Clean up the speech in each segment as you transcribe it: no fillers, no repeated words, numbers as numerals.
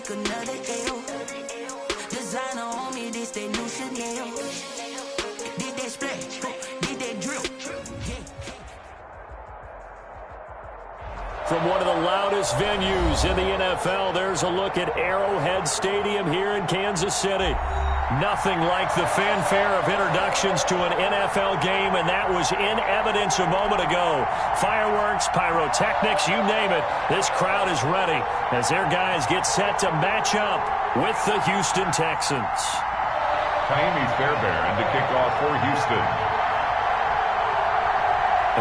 take another L. Designer on me, this that new Chanel. Did that splash, did that drip. From one of the loudest venues in the NFL, there's a look at Arrowhead Stadium here in Kansas City. Nothing like the fanfare of introductions to an NFL game, and that was in evidence a moment ago. Fireworks, pyrotechnics, you name it. This crowd is ready as their guys get set to match up with the Houston Texans. Taimi Fairbairn to kick off for Houston.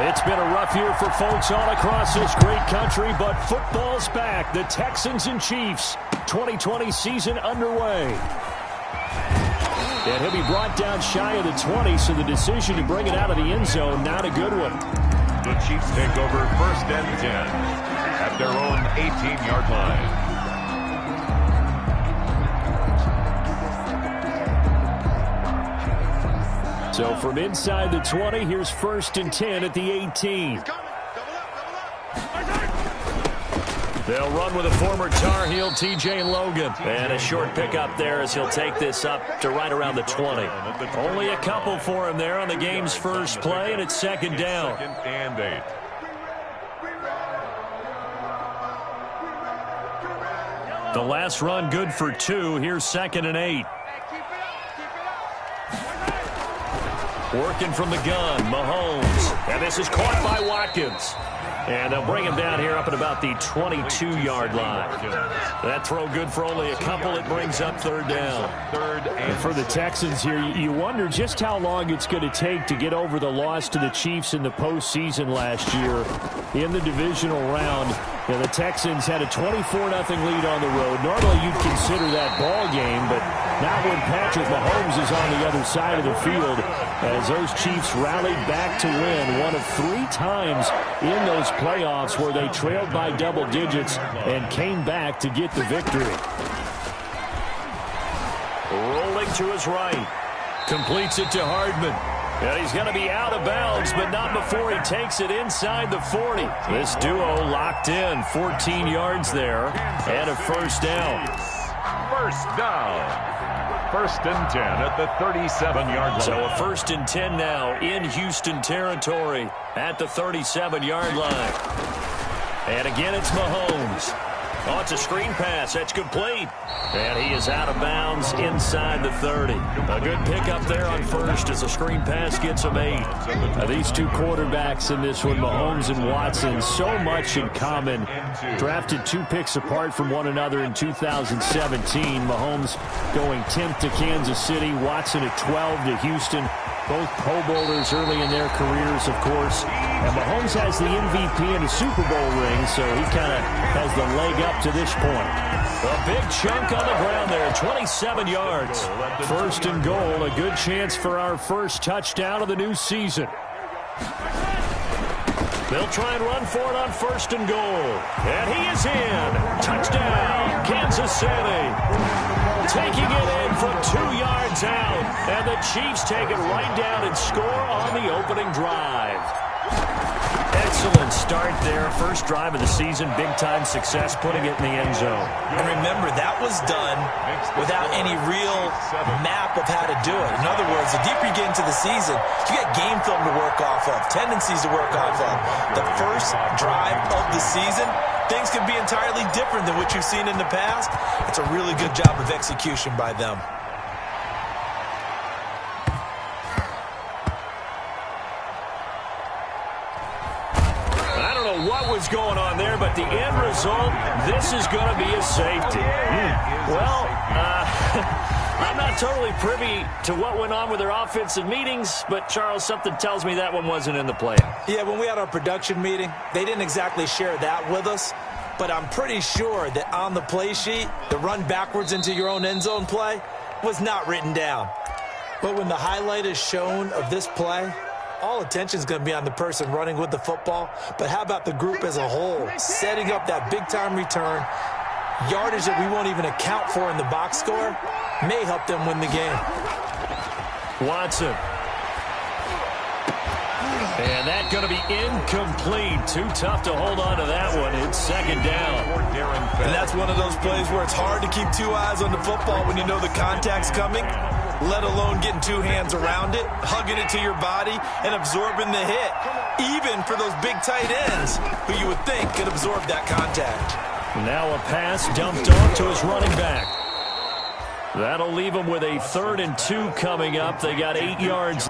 It's been a rough year for folks all across this great country, but football's back. The Texans and Chiefs, 2020 season underway. And he'll be brought down shy of the 20, so the decision to bring it out of the end zone, not a good one. The Chiefs take over 1st and 10 at their own 18-yard line. So from inside the 20, here's 1st and 10 at the 18. They'll run with a former Tar Heel, T.J. Logan. And a short pickup there as he'll take this up to right around the 20. Only a couple for him there on the game's first play, and it's 2nd down. 2nd and 8. The last run good for 2. Here's 2nd and 8. Working from the gun, Mahomes. And this is caught by Watkins. And they'll bring him down here up at about the 22-yard line. That throw good for only a couple. It brings up 3rd down. And for the Texans here, you wonder just how long it's going to take to get over the loss to the Chiefs in the postseason last year in the divisional round. You know, the Texans had a 24-0 lead on the road. Normally you'd consider that ball game, but not when Patrick Mahomes is on the other side of the field, as those Chiefs rallied back to win one of 3 times in those playoffs where they trailed by double digits and came back to get the victory. Rolling to his right. Completes it to Hardman. And he's going to be out of bounds, but not before he takes it inside the 40. This duo locked in, 14 yards there, and a 1st down. 1st down. 1st and 10 at the 37-yard line. So a 1st and 10 now in Houston territory at the 37-yard line. And again, it's Mahomes. Oh, it's a screen pass. That's complete. And he is out of bounds inside the 30. A good pickup there on 1st as a screen pass gets him 8. Now, these two quarterbacks in this one, Mahomes and Watson, so much in common. Drafted 2 picks apart from one another in 2017. Mahomes going 10th to Kansas City. Watson at 12 to Houston. Both Pro Bowlers early in their careers, of course. And Mahomes has the MVP and a Super Bowl ring, so he kind of has the leg up to this point. A big chunk on the ground there, 27 yards. 1st and goal, a good chance for our first touchdown of the new season. They'll try and run for it on 1st and goal. And he is in. Touchdown, Kansas City. Taking it in from 2 yards out. And the Chiefs take it right down and score on the opening drive. Excellent start there. First drive of the season. Big-time success putting it in the end zone. And remember, that was done without any real map of how to do it. In other words, the deeper you get into the season, you get game film to work off of, tendencies to work off of. The first drive of the season, things can be entirely different than what you've seen in the past. It's a really good job of execution by them. What was going on there, but the end result, this is going to be a safety. Well, I'm not totally privy to what went on with their offensive meetings, but Charles, something tells me that one wasn't in the play. Yeah, when we had our production meeting, they didn't exactly share that with us, but I'm pretty sure that on the play sheet, the run backwards into your own end zone play was not written down. But when the highlight is shown of this play, all attention is going to be on the person running with the football, but how about the group as a whole, setting up that big-time return, yardage that we won't even account for in the box score, may help them win the game. Watson. And that's going to be incomplete. Too tough to hold on to that one. It's second down. And that's one of those plays where it's hard to keep two eyes on the football when you know the contact's coming, let alone getting two hands around it, hugging it to your body, and absorbing the hit, even for those big tight ends who you would think could absorb that contact. Now a pass dumped off to his running back. That'll leave him with a 3rd and 2 coming up. They got 8 yards.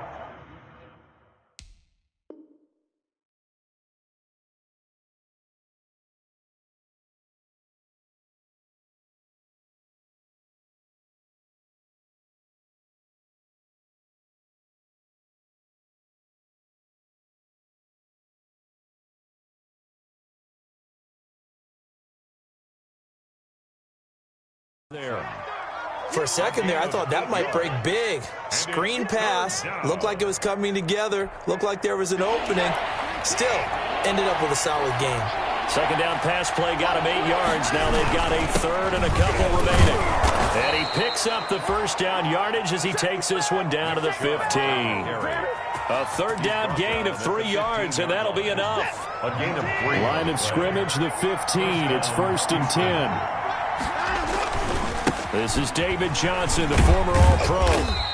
There. For a second there, I thought that might break big. Screen pass, looked like it was coming together, looked like there was an opening. Still, ended up with a solid game. Second down pass play got him 8 yards. Now they've got a 3rd and a couple remaining. And he picks up the first down yardage as he takes this one down to the 15. A 3rd down gain of 3 yards, and that'll be enough. A gain of 3. Line of scrimmage, the 15. It's 1st and 10. This is David Johnson, the former All-Pro.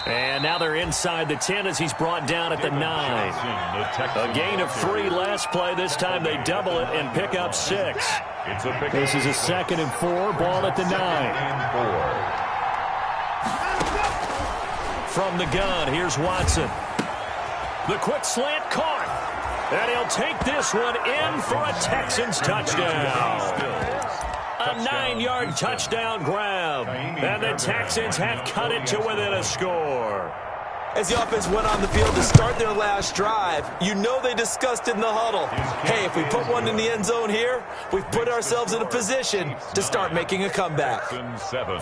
And now they're inside the 10 as he's brought down at the 9. A gain of 3 last play. This time they double it and pick up 6. This is a 2nd and 4. Ball at the 9. From the gun, here's Watson. The quick slant caught. And he'll take this one in for a Texans touchdown. A 9-yard touchdown grab. And the Texans have cut it to within a score. As the offense went on the field to start their last drive, you know they discussed in the huddle, hey, if we put one in the end zone here, we've put ourselves in a position to start making a comeback.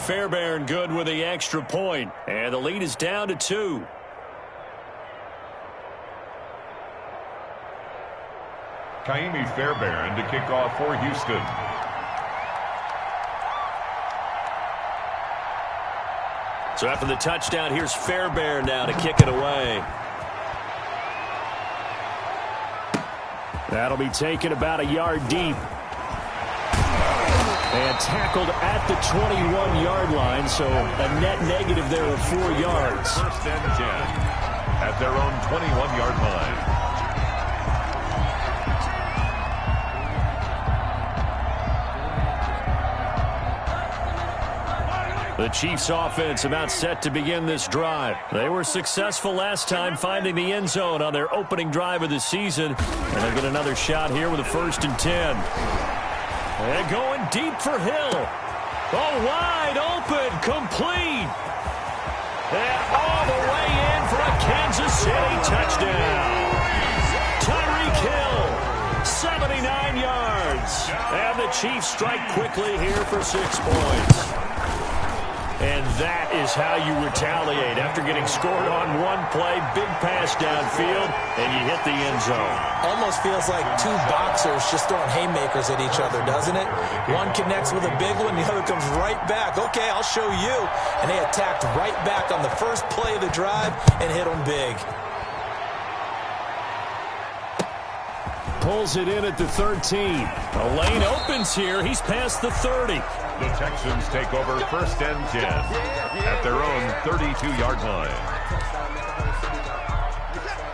Fairbairn good with the extra point, and the lead is down to 2. Kaimi Fairbairn to kick off for Houston. So after the touchdown, here's Fairbairn now to kick it away. That'll be taken about a yard deep. And tackled at the 21-yard line, so a net negative there of 4 yards. 1st and 10 at their own 21-yard line. The Chiefs offense about set to begin this drive. They were successful last time finding the end zone on their opening drive of the season. And they'll get another shot here with a 1st and 10. And going deep for Hill. Oh, wide open, complete. And all the way in for a Kansas City touchdown. Tyreek Hill, 79 yards. And the Chiefs strike quickly here for 6 points. And that is how you retaliate after getting scored on one play, big pass downfield, and you hit the end zone. Almost feels like 2 boxers just throwing haymakers at each other, doesn't it? One connects with a big one, the other comes right back. Okay, I'll show you. And they attacked right back on the first play of the drive and hit them big. Pulls it in at the 13. The lane opens here. He's past the 30. The Texans take over 1st and 10 at their own 32-yard line.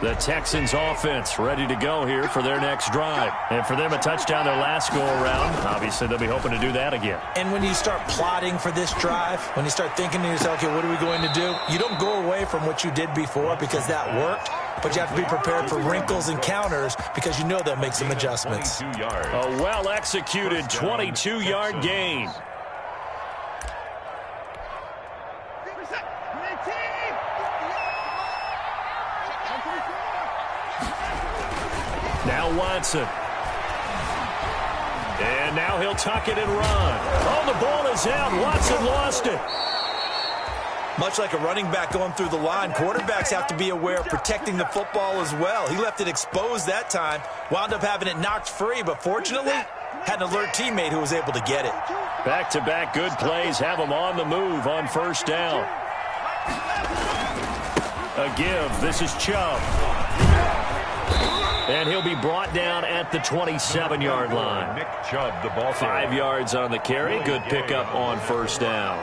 The Texans offense ready to go here for their next drive. And for them, a touchdown their last go-around. Obviously, they'll be hoping to do that again. And when you start plotting for this drive, when you start thinking to yourself, okay, what are we going to do? You don't go away from what you did before because that worked, but you have to be prepared for wrinkles and counters because you know they'll make some adjustments. A well-executed 22-yard gain. Now Watson. And now he'll tuck it and run. Oh, the ball is out. Watson lost it. Much like a running back going through the line, quarterbacks have to be aware of protecting the football as well. He left it exposed that time, wound up having it knocked free, but fortunately, had an alert teammate who was able to get it. Back-to-back good plays have him on the move on 1st down. A give. This is Chubb. And he'll be brought down at the 27-yard line. Nick Chubb, the ball. 5 yards on the carry. Good pickup on first down.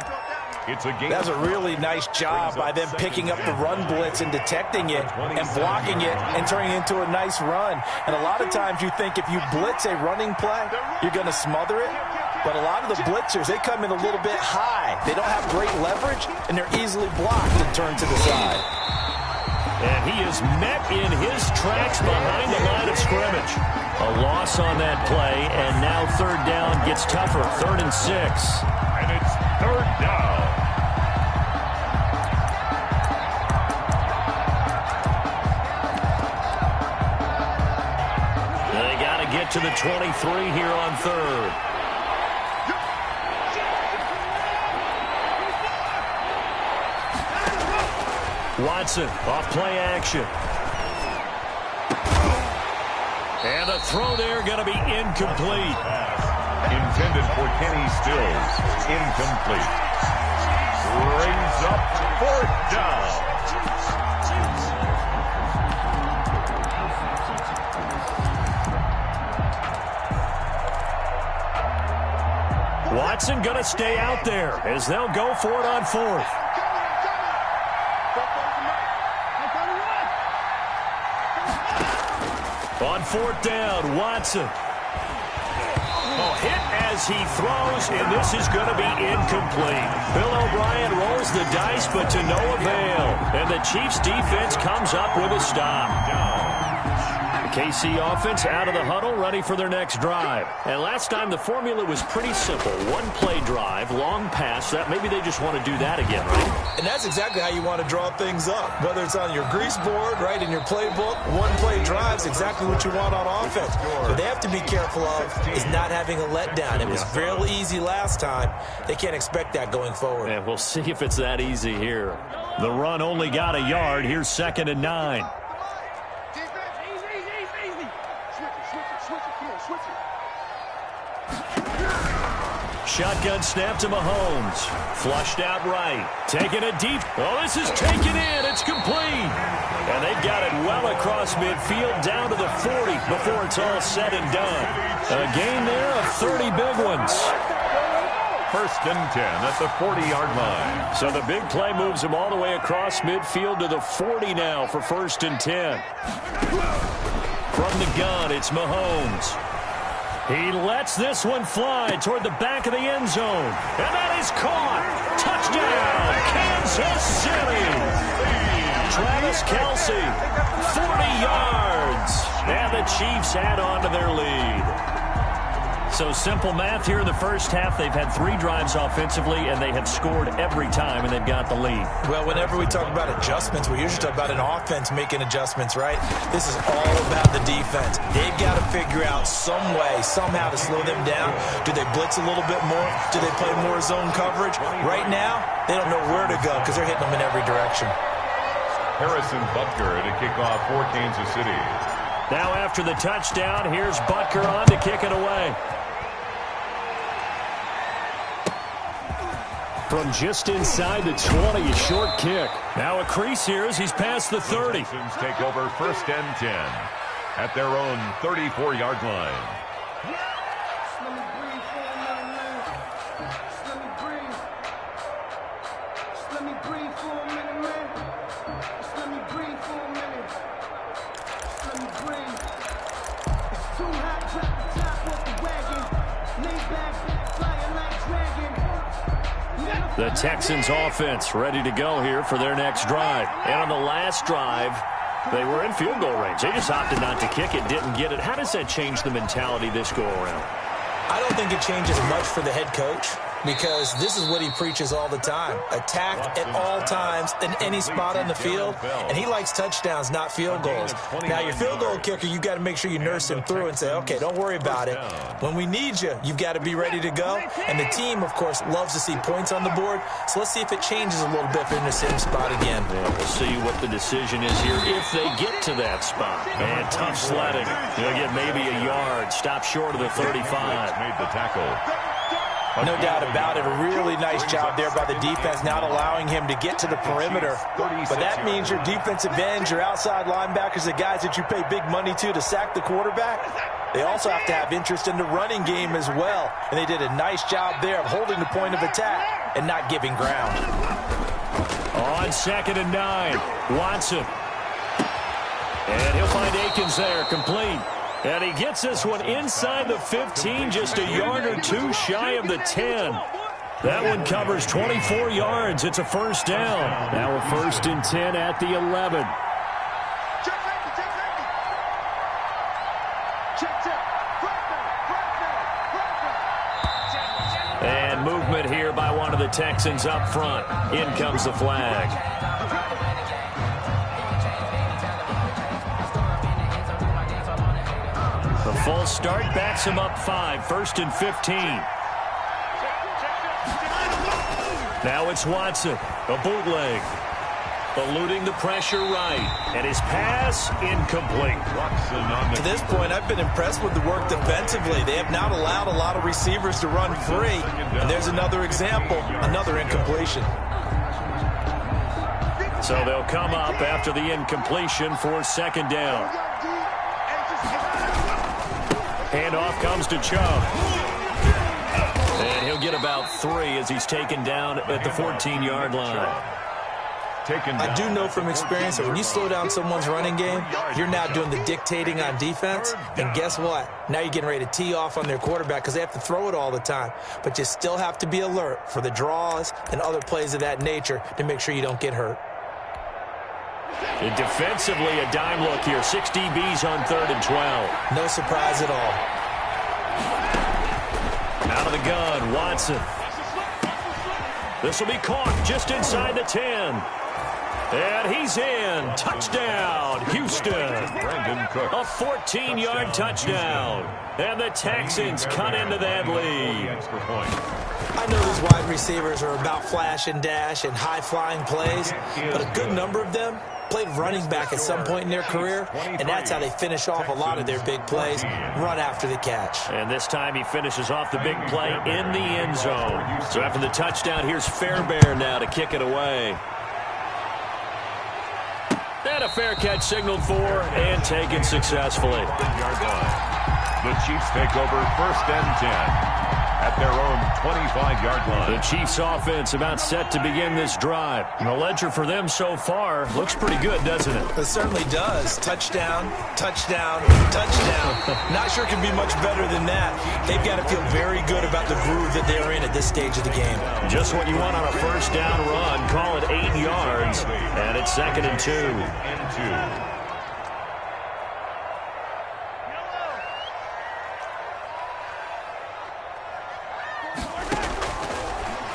That's a really nice job by them picking up the run blitz and detecting it and blocking it and turning it into a nice run. And a lot of times you think if you blitz a running play, you're going to smother it. But a lot of the blitzers, they come in a little bit high. They don't have great leverage, and they're easily blocked and turned to the side. And he is met in his tracks behind the line of scrimmage. A loss on that play, and now third down gets tougher. 3rd and 6. And it's third down. They got to get to the 23 here on third. Watson off play action. And the throw there going to be incomplete. Intended for Kenny Stills. Incomplete. Brings up fourth down. Watson going to stay out there as they'll go for it on fourth. On fourth down, Watson. Hit as he throws, and this is going to be incomplete. Bill O'Brien rolls the dice, but to no avail. And the Chiefs' defense comes up with a stop. The KC offense out of the huddle, ready for their next drive. And last time the formula was pretty simple. One-play drive, long pass. That maybe they just want to do that again, right? And that's exactly how you want to draw things up. Whether it's on your grease board, right, in your playbook, one-play drive is exactly what you want on offense. What they have to be careful of is not having a letdown. It was real easy last time. They can't expect that going forward. And we'll see if it's that easy here. The run only got a yard. Here's 2nd and 9. Shotgun snap to Mahomes. Flushed out right. Taking it deep. Oh, this is taken in. It's complete. And they've got it well across midfield down to the 40 before it's all said and done. A gain there of 30 big ones. 1st and 10 at the 40-yard line. So the big play moves them all the way across midfield to the 40 now for 1st and 10. From the gun, it's Mahomes. He lets this one fly toward the back of the end zone. And that is caught. Touchdown, Kansas City. Travis Kelce, 40 yards. And the Chiefs add on to their lead. So simple math here in the first half. They've had 3 drives offensively, and they have scored every time, and they've got the lead. Well, whenever we talk about adjustments, we usually talk about an offense making adjustments, right? This is all about the defense. They've got to figure out some way, somehow to slow them down. Do they blitz a little bit more? Do they play more zone coverage? Right now, they don't know where to go because they're hitting them in every direction. Harrison Butker to kick off for Kansas City. Now after the touchdown, here's Butker on to kick it away. From just inside the 20, a short kick. Now a crease here as he's past the 30. Texans take over 1st and 10 at their own 34-yard line. The Texans offense ready to go here for their next drive. And on the last drive, they were in field goal range. They just opted not to kick it, didn't get it. How does that change the mentality this go around? I don't think it changes much for the head coach because this is what he preaches all the time. Attack at all times in any spot on the field, and he likes touchdowns, not field goals. Now, your field goal kicker, you've got to make sure you nurse him through and say, okay, don't worry about it. When we need you, you've got to be ready to go. And the team, of course, loves to see points on the board, so let's see if it changes a little bit if they're in the same spot again. Yeah, we'll see what the decision is here if they get to that spot. And tough sledding. They'll get maybe a yard. Stop short of the 35. Made the tackle. No doubt about it. A really nice job there by the defense, not allowing him to get to the perimeter. But that means your defensive ends, your outside linebackers, the guys that you pay big money to sack the quarterback, they also have to have interest in the running game as well. And they did a nice job there of holding the point of attack and not giving ground. On 2nd and 9, Watson. And he'll find Akins there, complete. And he gets this one inside the 15, just a yard or two shy of the 10. That one covers 24 yards. It's a first down. Now a 1st and 10 at the 11. And movement here by one of the Texans up front. In comes the flag. The full start backs him up 5, 1st and 15. Now it's Watson, a bootleg. Eluding the pressure right. And his pass incomplete. To this point, I've been impressed with the work defensively. They have not allowed a lot of receivers to run free. And there's another example, another incompletion. So they'll come up after the incompletion for 2nd down. Handoff comes to Chubb. And he'll get about 3 as he's taken down at the 14-yard line. I do know from experience that when you slow down someone's running game, you're now doing the dictating on defense. And guess what? Now you're getting ready to tee off on their quarterback because they have to throw it all the time. But you still have to be alert for the draws and other plays of that nature to make sure you don't get hurt. And defensively, a dime look here. 6 DBs on 3rd and 12. No surprise at all. Out of the gun, Watson. This will be caught just inside the 10. And he's in. Touchdown, Houston. A 14-yard touchdown. And the Texans cut into that lead. I know these wide receivers are about flash and dash and high-flying plays, but a good number of them played running back at some point in their career, and that's how they finish off a lot of their big plays, run after the catch. And this time he finishes off the big play in the end zone. So after the touchdown, here's Fairbairn now to kick it away. And a fair catch signaled for and taken successfully. The Chiefs take over 1st and 10 at their own 25-yard line. The Chiefs offense about set to begin this drive. And the ledger for them so far looks pretty good, doesn't it? It certainly does. Touchdown, touchdown, touchdown. Not sure it can be much better than that. They've got to feel very good about the groove that they're in at this stage of the game. Just what you want on a 1st down run. Call it 8 yards. And it's 2nd and 2.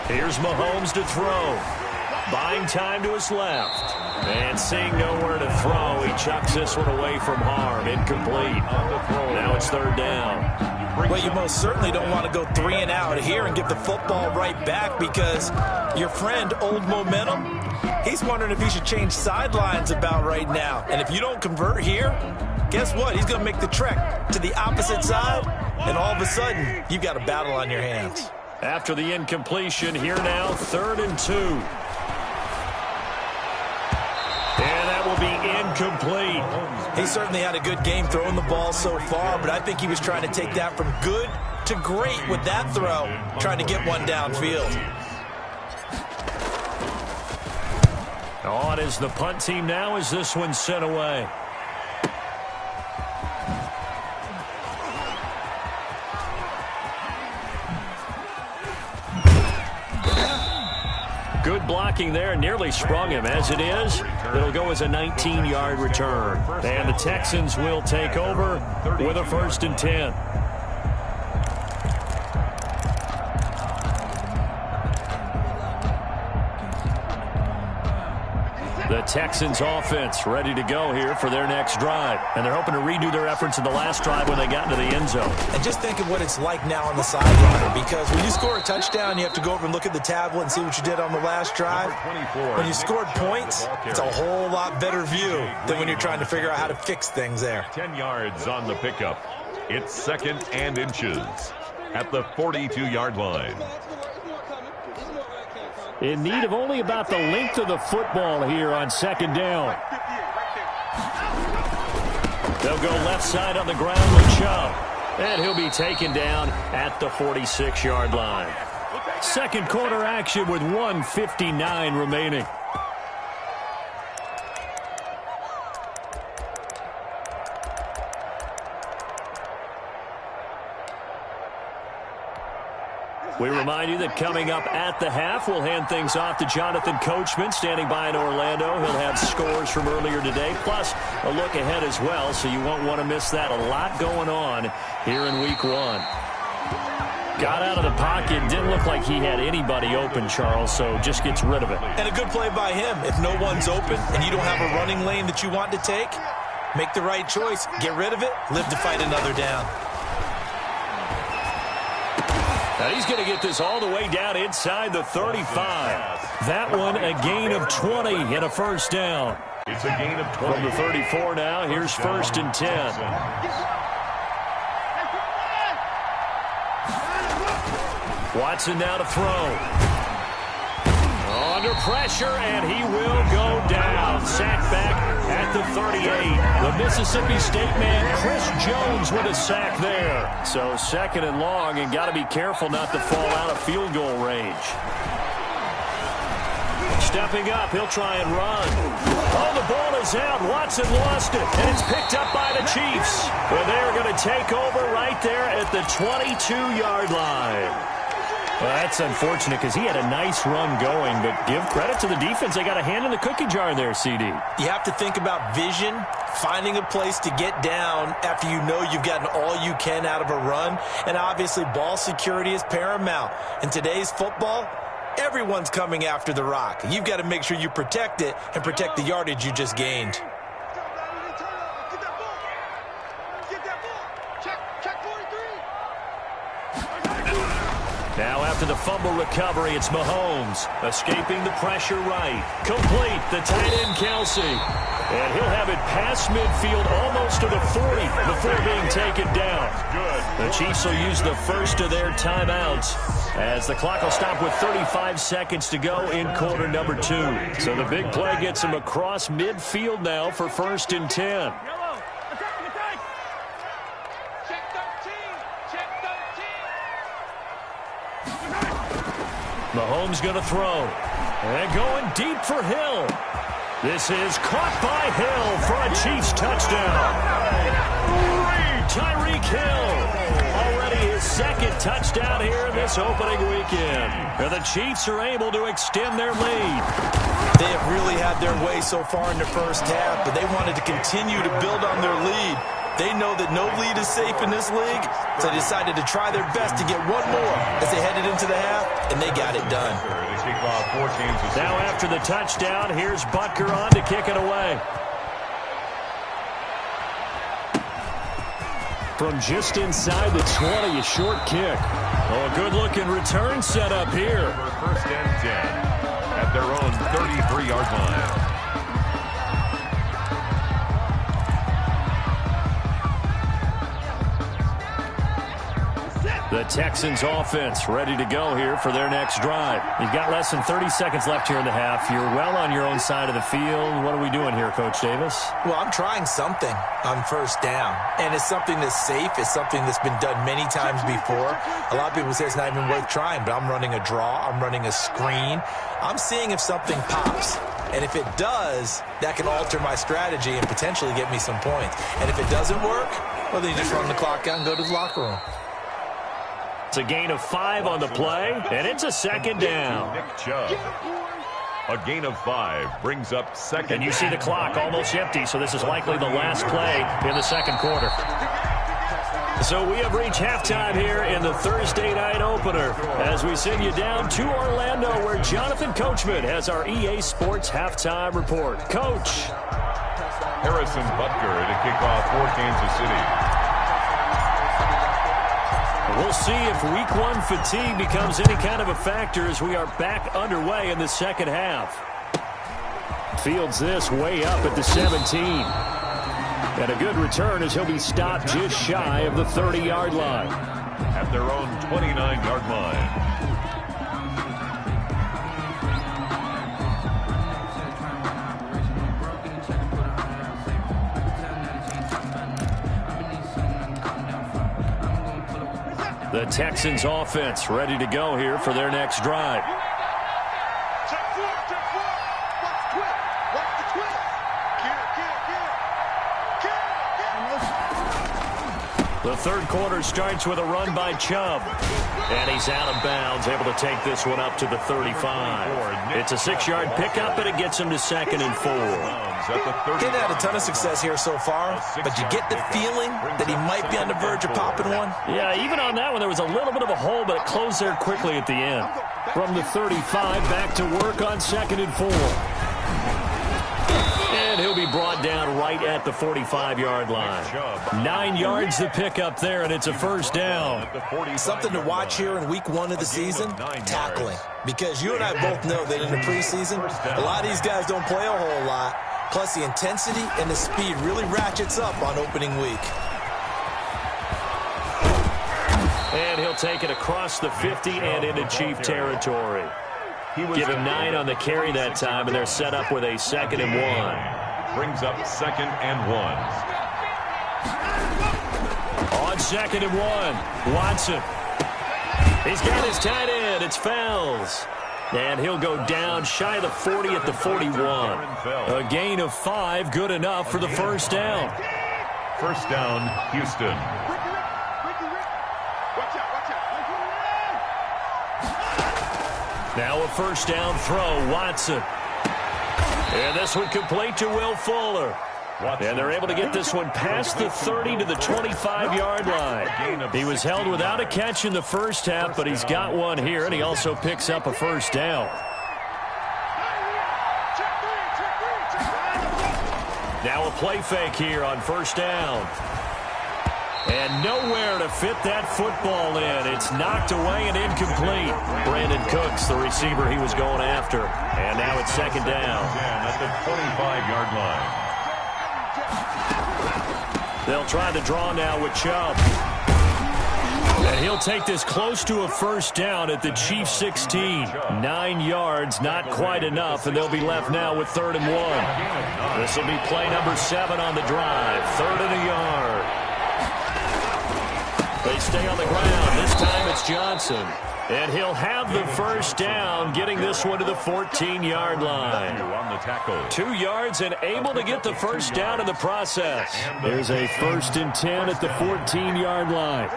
Here's Mahomes to throw. Buying time to his left. And seeing nowhere to throw, he chucks this one away from harm. Incomplete. Now it's 3rd down. Well, you most certainly don't want to go 3 and out here and give the football right back because your friend, Old Momentum, he's wondering if he should change sidelines about right now. And if you don't convert here, guess what? He's going to make the trek to the opposite side, and all of a sudden, you've got a battle on your hands. After the incompletion, here now, 3rd and 2. And that will be incomplete. He certainly had a good game throwing the ball so far, but I think he was trying to take that from good to great with that throw, trying to get one downfield. On is the punt team now as this one's sent away. Good blocking there, nearly sprung him. As it is, it'll go as a 19-yard return. And the Texans will take over with a 1st and 10. The Texans offense ready to go here for their next drive. And they're hoping to redo their efforts in the last drive when they got into the end zone. And just think of what it's like now on the sideline, because when you score a touchdown, you have to go over and look at the tablet and see what you did on the last drive. When you scored points, it's a whole lot better view than when you're trying to figure out how to fix things there. 10 yards on the pickup. It's 2nd and inches. at the 42-yard line. In need of only about the length of the football here on second down. They'll go left side on the ground with Chubb. And he'll be taken down at the 46-yard line. Second quarter action with 1:59 remaining. We remind you that coming up at the half, we'll hand things off to Jonathan Coachman, standing by in Orlando. He'll have scores from earlier today, plus a look ahead as well, so you won't want to miss that. A lot going on here in Week 1. Got out of the pocket, didn't look like he had anybody open, Charles, so just gets rid of it. And a good play by him. If no one's open and you don't have a running lane that you want to take, make the right choice. Get rid of it, live to fight another down. Now he's going to get this all the way down inside the 35. That one a gain of 20 and a first down. It's a gain of 20. From the 34 now, here's first and 10. Watson now to throw. Under pressure, and he will go down. Sacked back at the 38. The Mississippi State man, Chris Jones, with a sack there. So second and long, and got to be careful not to fall out of field goal range. Stepping up, he'll try and run. Oh, the ball is out. Watson lost it, and it's picked up by the Chiefs. Well, they're going to take over right there at the 22-yard line. Well, that's unfortunate because he had a nice run going, but give credit to the defense. They got a hand in the cookie jar there, CD. You have to think about vision, finding a place to get down after you know you've gotten all you can out of a run, and obviously ball security is paramount. In today's football, everyone's coming after the rock. You've got to make sure you protect it and protect the yardage you just gained. Now after the fumble recovery, it's Mahomes escaping the pressure right. Complete, the tight end Kelsey. And he'll have it past midfield almost to the 40 before being taken down. The Chiefs will use the first of their timeouts as the clock will stop with 35 seconds to go in quarter number 2. So the big play gets him across midfield now for first and 10. Mahomes going to throw. And going deep for Hill. This is caught by Hill for a Chiefs touchdown. Tyreek Hill. Already his second touchdown here in this opening weekend. And the Chiefs are able to extend their lead. They have really had their way so far in the first half, but they wanted to continue to build on their lead. They know that no lead is safe in this league, so they decided to try their best to get one more as they headed into the half, and they got it done. Now after the touchdown, here's Butker on to kick it away. From just inside the 20, a short kick. Oh, a good-looking return set up here. First and 10 at their own 33-yard line. The Texans offense ready to go here for their next drive. You've got less than 30 seconds left here in the half. You're well on your own side of the field. What are we doing here, Coach Davis? Well, I'm trying something on first down, and it's something that's safe. It's something that's been done many times before. A lot of people say it's not even worth trying, but I'm running a draw. I'm running a screen. I'm seeing if something pops. And if it does, that can alter my strategy and potentially get me some points. And if it doesn't work, well, then you just run the clock out and go to the locker room. It's a gain of 5 on the play, and it's a second down. Nick Chubb. A gain of 5 brings up second. And you see the clock almost empty, so this is likely the last play in the second quarter. So we have reached halftime here in the Thursday night opener as we send you down to Orlando where Jonathan Coachman has our EA Sports halftime report. Coach. Harrison Butker to kick off for Kansas City. We'll see if Week 1 fatigue becomes any kind of a factor as we are back underway in the second half. Fields this way up at the 17. And a good return as he'll be stopped just shy of the 30-yard line. at their own 29-yard line. The Texans offense ready to go here for their next drive. The third quarter starts with a run by Chubb. And he's out of bounds, able to take this one up to the 35. It's a 6-yard pickup, and it gets him to 2nd and 4. He's had a ton of success here so far, but you get the feeling that he might be on the verge of popping one. Yeah, even on that one, there was a little bit of a hole, but it closed there quickly at the end. From the 35, back to work on 2nd and 4. And he'll be brought down right at the 45-yard line. 9 yards to pick up there, and it's a first down. Something to watch here in week 1 of the season, tackling. Because you and I both know that in the preseason, a lot of these guys don't play a whole lot. Plus, the intensity and the speed really ratchets up on opening week. And he'll take it across the 50 and into Chief territory. Give him 9 on the carry that time, and they're set up with a 2nd and 1. Brings up 2nd and 1. On 2nd and 1, Watson. He's got his tight end. It's Fells. And he'll go down shy of the 40 at the 41. A gain of 5, good enough for the first down. First down, Houston. Now a first down throw, Watson. And this one complete to Will Fuller. And they're able to get this one past the 30 to the 25-yard line. He was held without a catch in the first half, but he's got one here, and he also picks up a first down. Now a play fake here on first down. And nowhere to fit that football in. It's knocked away and incomplete. Brandon Cooks, the receiver he was going after. And now it's 2nd down. At the 25-yard line. They'll try the draw now with Chubb. And he'll take this close to a first down at the Chiefs 16. 9 yards, not quite enough, and they'll be left now with 3rd and 1. This will be play number 7 on the drive. 3rd and a yard. They stay on the ground. This time it's Johnson. And he'll have the first down, getting this one to the 14-yard line. 2 yards and able to get the first down in the process. There's a 1st and 10 at the 14-yard line.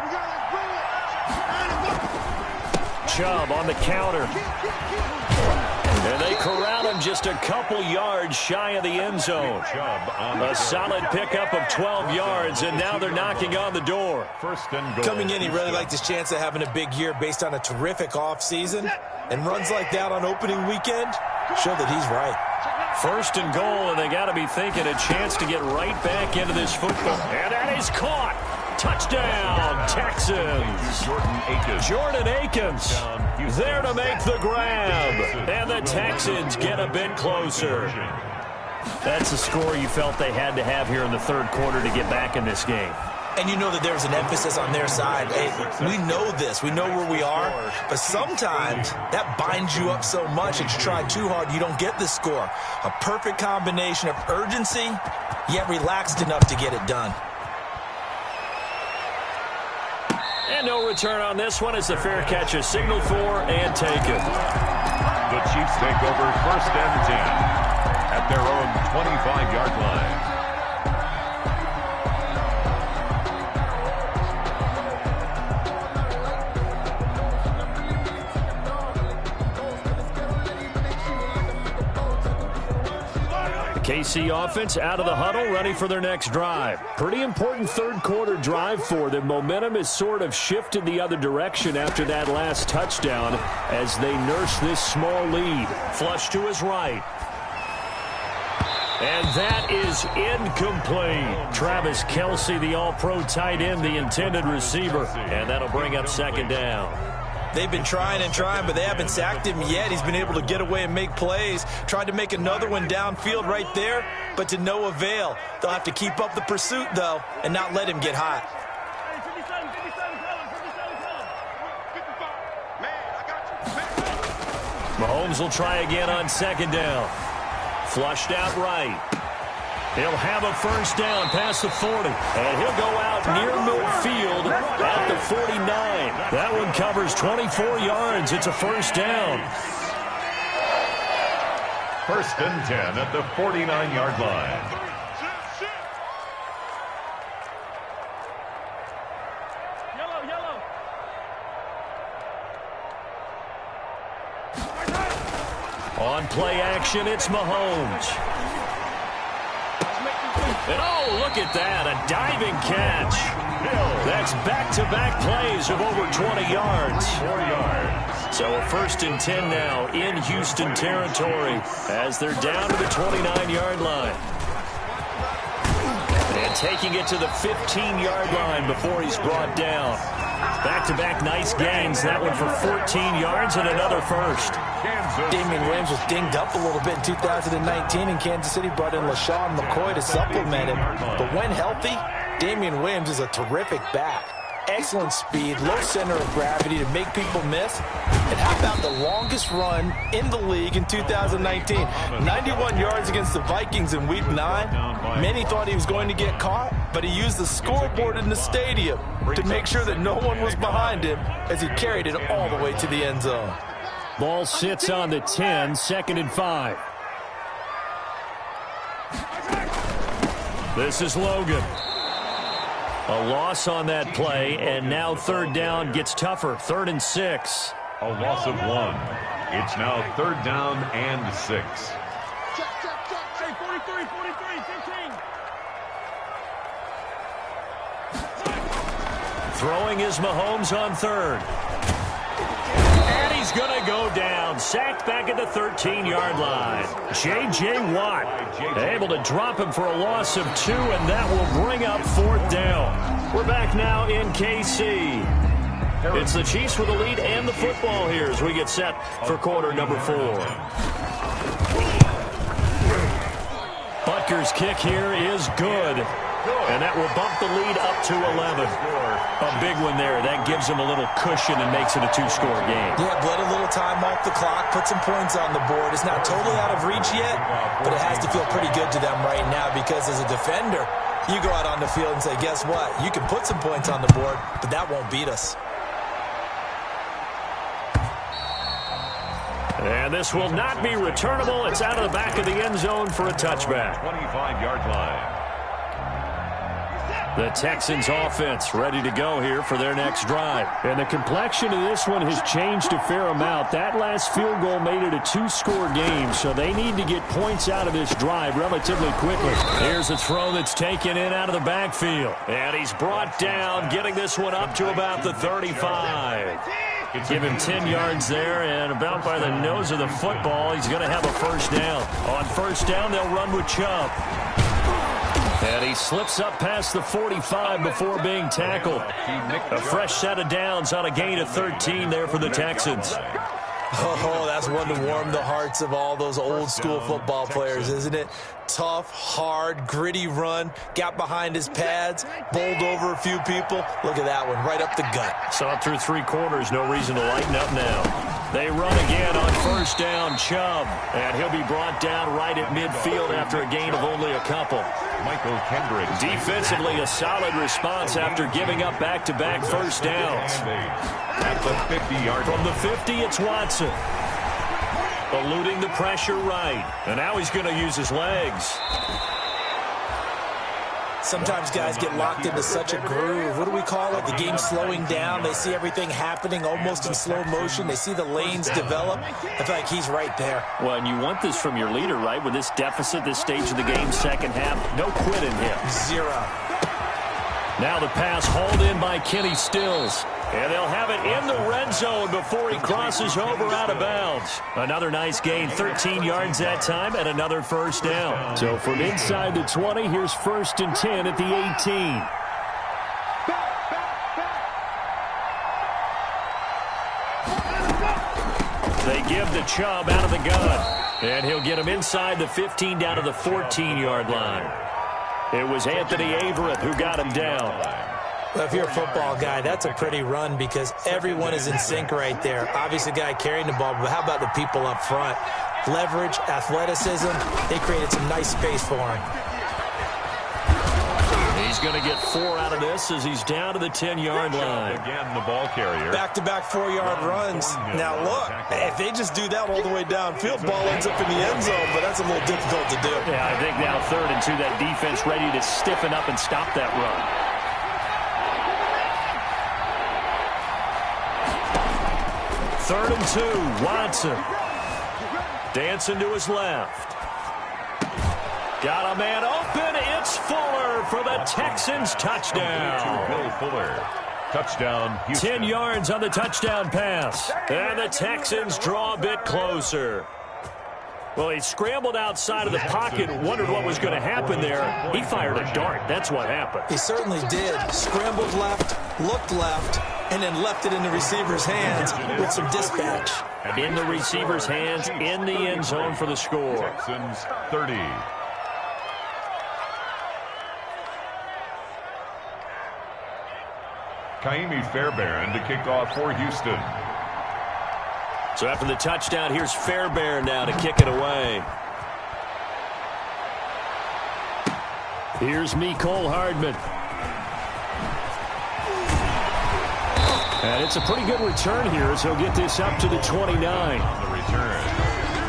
Chubb on the counter. And they corral him just a couple yards shy of the end zone. A solid pickup of 12 yards, and now they're knocking on the door. Coming in, he really liked his chance of having a big year based on a terrific offseason. And runs like that on opening weekend show that he's right. 1st and goal, and they got to be thinking a chance to get right back into this football. And that is caught. Touchdown, Texans. Jordan Akins there to make the grab. And the Texans get a bit closer. That's a score you felt they had to have here in the 3rd quarter to get back in this game. And you know that there's an emphasis on their side. Hey, we know this. We know where we are. But sometimes that binds you up so much that you try too hard, you don't get the score. A perfect combination of urgency, yet relaxed enough to get it done. And no return on this one as the fair catch is signaled for and taken. The Chiefs take over 1st and 10 at their own 25-yard line. KC offense out of the huddle, ready for their next drive. Pretty important 3rd quarter drive for them. Momentum has sort of shifted the other direction after that last touchdown as they nurse this small lead. Flush to his right. And that is incomplete. Travis Kelce, the all-pro tight end, the intended receiver. And that'll bring up 2nd down. They've been trying and trying, but they haven't sacked him yet. He's been able to get away and make plays. Tried to make another one downfield right there, but to no avail. They'll have to keep up the pursuit, though, and not let him get hot. Mahomes will try again on second down. Flushed out right. He'll have a first down past the 40. And he'll go out near midfield at the 49. That one covers 24 yards. It's a first down. First and 10 at the 49-yard line. On play action, it's Mahomes. And oh, look at that, a diving catch. That's back-to-back plays of over 20 yards. 4 yards. So a first and 10 now in Houston territory as they're down to the 29-yard line. And taking it to the 15-yard line before he's brought down. Back-to-back nice gains. That one for 14 yards and another first. Damian Williams was dinged up a little bit in 2019, and Kansas City brought in LaShawn McCoy to supplement him. But when healthy, Damian Williams is a terrific back. Excellent speed, low center of gravity to make people miss. And how about the longest run in the league in 2019? 91 yards against the Vikings in Week 9. Many thought he was going to get caught, but he used the scoreboard in the stadium to make sure that no one was behind him as he carried it all the way to the end zone. Ball sits on the 10, second and 5. This is Logan. A loss on that play, and now third down gets tougher. 3rd and 6. A loss of 1. It's now 3rd down and 6. Hey, 43, 15. Throwing is Mahomes on 3rd. And he's going to go down. Sacked back at the 13-yard line. J.J. Watt able to drop him for a loss of 2, and that will bring up 4th down. We're back now in KC. It's the Chiefs with the lead and the football here as we get set for quarter number 4. Butker's kick here is good. And that will bump the lead up to 11. A big one there. That gives them a little cushion and makes it a 2-score game. Yeah, bled a little time off the clock, put some points on the board. It's not totally out of reach yet, but it has to feel pretty good to them right now because as a defender, you go out on the field and say, guess what? You can put some points on the board, but that won't beat us. And this will not be returnable. It's out of the back of the end zone for a touchback. 25-yard line. The Texans offense ready to go here for their next drive. And the complexion of this one has changed a fair amount. That last field goal made it a 2-score game, so they need to get points out of this drive relatively quickly. Here's a throw that's taken in out of the backfield. And he's brought down, getting this one up to about the 35. Give him 10 yards there, and about by the nose of the football, he's going to have a first down. On first down, they'll run with Chubb. And he slips up past the 45 before being tackled. A fresh set of downs on a gain of 13 there for the Texans. Oh, that's one to warm the hearts of all those old-school football players, isn't it? Tough, hard, gritty run, got behind his pads, bowled over a few people. Look at that one, right up the gut. Saw it through 3 quarters, no reason to lighten up now. They run again on first down, Chubb, and he'll be brought down right at midfield after a gain of only a couple. Michael Kendrick. Defensively, a solid response after giving up back-to-back first downs. At the 50-yard From the 50, it's Watson. Eluding the pressure right. And now he's going to use his legs. Sometimes guys get locked into such a groove. What do we call it? The game slowing down. They see everything happening almost in slow motion. They see the lanes develop. I feel like he's right there. Well, and you want this from your leader, right? With this deficit, this stage of the game, second half, no quit in him. 0. Now the pass hauled in by Kenny Stills. And they'll have it in the red zone before he crosses over out of bounds. Another nice gain, 13 yards that time, and another first down. So from inside the 20, here's 1st and 10 at the 18. They give the Chubb out of the gun. And he'll get him inside the 15 down to the 14-yard line. It was Anthony Averett who got him down. Well, if you're a football guy, that's a pretty run because everyone is in sync right there. Obviously, the guy carrying the ball, but how about the people up front? Leverage, athleticism, they created some nice space for him. He's going to get 4 out of this as he's down to the 10-yard line. Again, the ball carrier. Back-to-back 4-yard runs. Now, look, if they just do that all the way downfield, ball ends up in the end zone, but that's a little difficult to do. Yeah, I think now 3rd and 2, that defense ready to stiffen up and stop that run. 3rd and 2, Watson. Dancing to his left. Got a man open. It's Fuller for the Texans touchdown. Bill Fuller. Touchdown, Houston. 10 yards on the touchdown pass. And the Texans draw a bit closer. Well, he scrambled outside of the pocket, wondered what was going to happen there. He fired a dart. That's what happened. He certainly did. Scrambled left, looked left, and then left it in the receiver's hands with some dispatch. In the receiver's hands, in the end zone for the score. Texans 30. Kaimi Fairbairn to kick off for Houston. So after the touchdown, here's Fairbairn now to kick it away. Here's Mecole Hardman. And it's a pretty good return here as he'll get this up to the 29. On the return,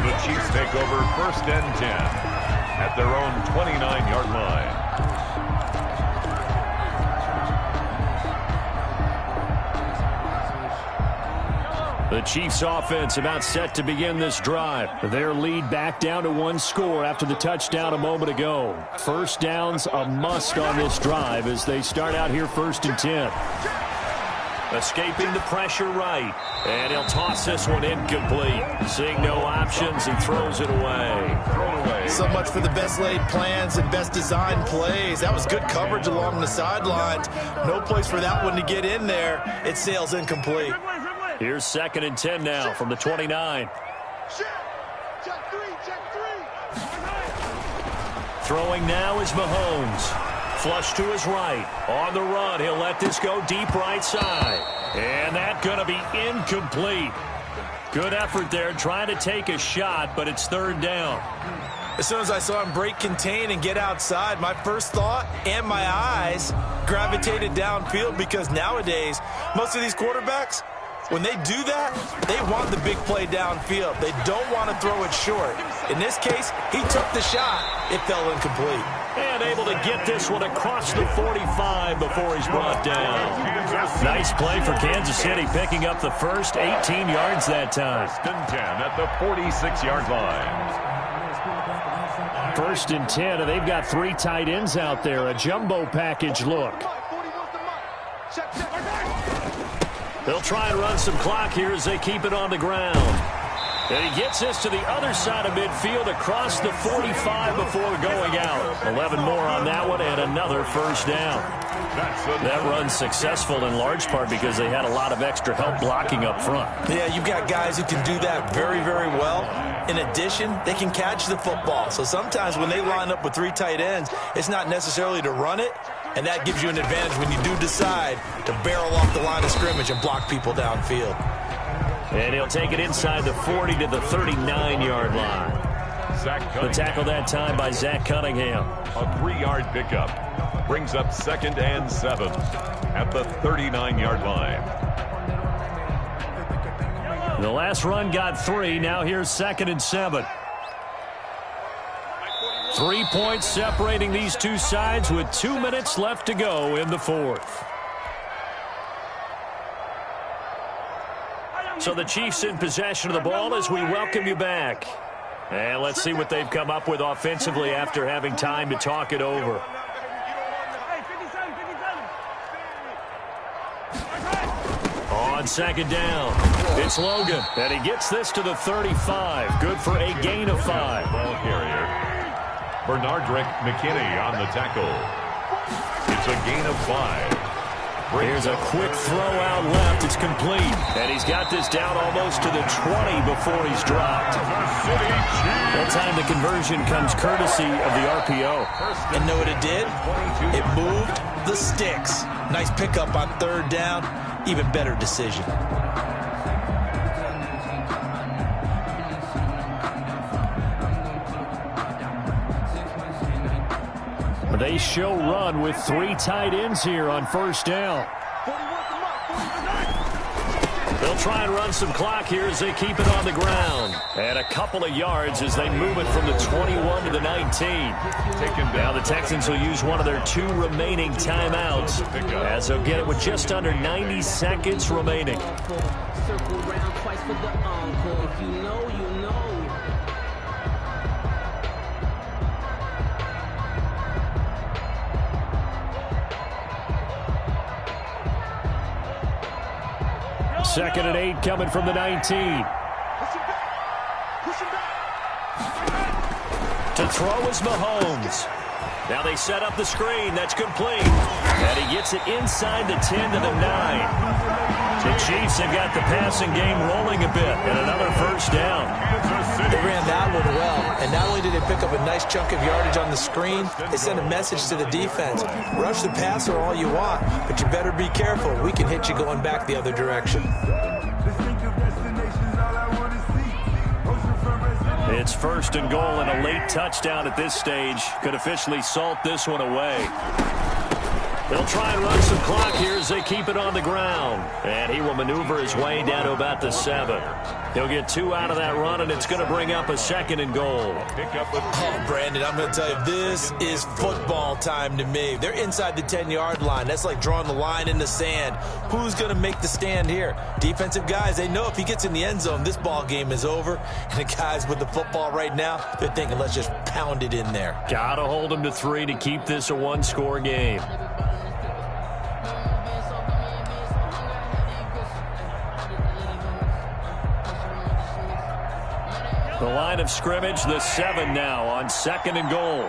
the Chiefs take over 1st and 10 at their own 29-yard line. The Chiefs offense about set to begin this drive. Their lead back down to 1 score after the touchdown a moment ago. 1st downs a must on this drive as they start out here 1st and 10. Escaping the pressure right. And he'll toss this one incomplete. Seeing no options, he throws it away. So much for the best laid plans and best designed plays. That was good coverage along the sidelines. No place for that one to get in there. It sails incomplete. Here's 2nd and 10 now from the 29. Check three. Throwing now is Mahomes. Flush to his right. On the run, he'll let this go deep right side. And that's going to be incomplete. Good effort there trying to take a shot, but it's 3rd down. As soon as I saw him break contain and get outside, my first thought and my eyes gravitated downfield because nowadays, most of these quarterbacks, when they do that, they want the big play downfield. They don't want to throw it short. In this case, he took the shot. It fell incomplete. And able to get this one across the 45 before he's brought down. Nice play for Kansas City, picking up the first 18 yards that time. 1st and 10 at the 46-yard line. 1st and 10, and they've got 3 tight ends out there. A jumbo package look. They'll try and run some clock here as they keep it on the ground. And he gets this to the other side of midfield across the 45 before going out. 11 more on that one and another 1st down. That run's successful in large part because they had a lot of extra help blocking up front. Yeah, you've got guys who can do that very, very well. In addition, they can catch the football. So sometimes when they line up with 3 tight ends, it's not necessarily to run it, and that gives you an advantage when you do decide to barrel off the line of scrimmage and block people downfield. And he'll take it inside the 40 to the 39-yard line. The tackle that time by Zach Cunningham. A 3-yard pickup brings up 2nd and 7 at the 39-yard line. The last run got 3. Now here's 2nd and 7. 3 points separating these two sides with 2 minutes left to go in the 4th. So the Chiefs in possession of the ball as we welcome you back. And let's see what they've come up with offensively after having time to talk it over. On 2nd down, it's Logan. And he gets this to the 35. Good for a gain of 5. Ball carrier. Bernardrick McKinney on the tackle. It's a gain of 5. Here's a quick throw out left. It's complete. And he's got this down almost to the 20 before he's dropped. That time the conversion comes courtesy of the RPO. And know what it did? It moved the sticks. Nice pickup on third down. Even better decision. They show run with 3 tight ends here on first down. They'll try and run some clock here as they keep it on the ground. And a couple of yards as they move it from the 21 to the 19. Now the Texans will use one of their 2 remaining timeouts as they'll get it with just under 90 seconds remaining. Circle around twice for the encore. If you know, you know. Second and 8 coming from the 19. Push him back. Push him back. To throw is Mahomes. Now they set up the screen. That's complete. And he gets it inside the 10 to the 9. The Chiefs have got the passing game rolling a bit. And another first down. They ran that one well. And not only did they pick up a nice chunk of yardage on the screen, they sent a message to the defense. Rush the passer all you want, but you better be careful. We can hit you going back the other direction. It's first and goal and a late touchdown at this stage. Could officially salt this one away. They'll try and run some clock here as they keep it on the ground. And he will maneuver his way down to about the 7. He'll get 2 out of that run, and it's going to bring up a second and goal. Oh, Brandon, I'm going to tell you, this is football time to me. They're inside the 10-yard line. That's like drawing the line in the sand. Who's going to make the stand here? Defensive guys, they know if he gets in the end zone, this ball game is over. And the guys with the football right now, they're thinking, let's just pound it in there. Got to hold him to 3 to keep this a 1-score game. The line of scrimmage, the 7 now on second and goal.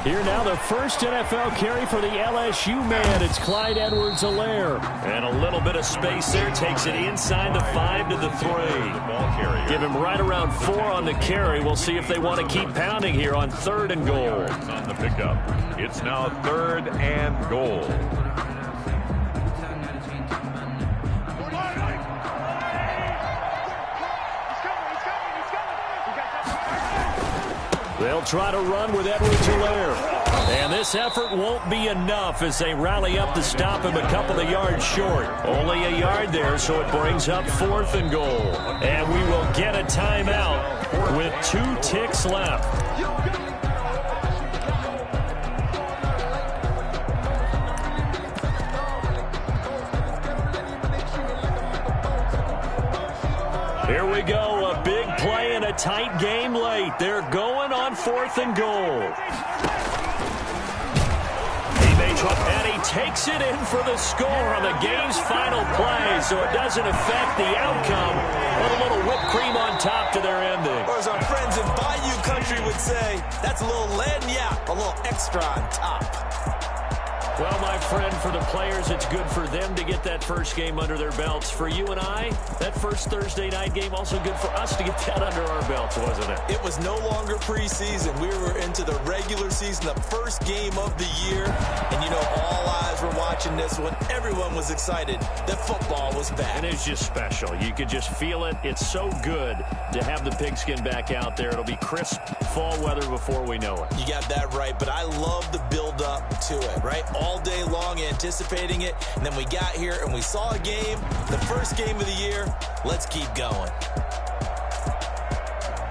Here now the first NFL carry for the LSU man. It's Clyde Edwards-Helaire. And a little bit of space there. Takes it inside the 5 to the 3. Give him right around 4 on the carry. We'll see if they want to keep pounding here on third and goal. On the pickup. It's now third and goal. They'll try to run with Edwards-Helaire. And this effort won't be enough as they rally up to stop him a couple of yards short. Only a yard there, so it brings up fourth and goal. And we will get a timeout with 2 ticks left. Here we go, a big play and a tight game late. They're going on fourth and goal. And he takes it in for the score on the game's final play, so it doesn't affect the outcome. With a little whipped cream on top to their ending. Or as our friends in Bayou Country would say, that's a little lagniappe, a little extra on top. Well, my friend, for the players, it's good for them to get that first game under their belts. For you and I, that first Thursday night game, also good for us to get that under our belts, wasn't it? It was no longer preseason. We were into the regular season, the first game of the year. And, you know, all eyes were watching this one. Everyone was excited that football was back. And it's just special. You could just feel it. It's so good to have the pigskin back out there. It'll be crisp fall weather before we know it. You got that right, but I love the build-up to it, right? All day long anticipating it, and then we got here and we saw a game, the first game of the year. Let's keep going.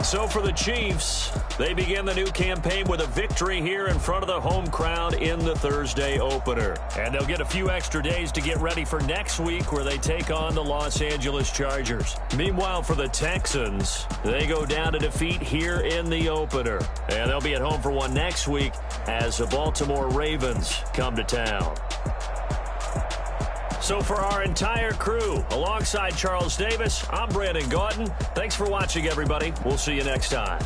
So for the Chiefs, they begin the new campaign with a victory here in front of the home crowd in the Thursday opener. And they'll get a few extra days to get ready for next week where they take on the Los Angeles Chargers. Meanwhile, for the Texans, they go down to defeat here in the opener. And they'll be at home for one next week as the Baltimore Ravens come to town. So for our entire crew, alongside Charles Davis, I'm Brandon Gautin. Thanks for watching, everybody. We'll see you next time.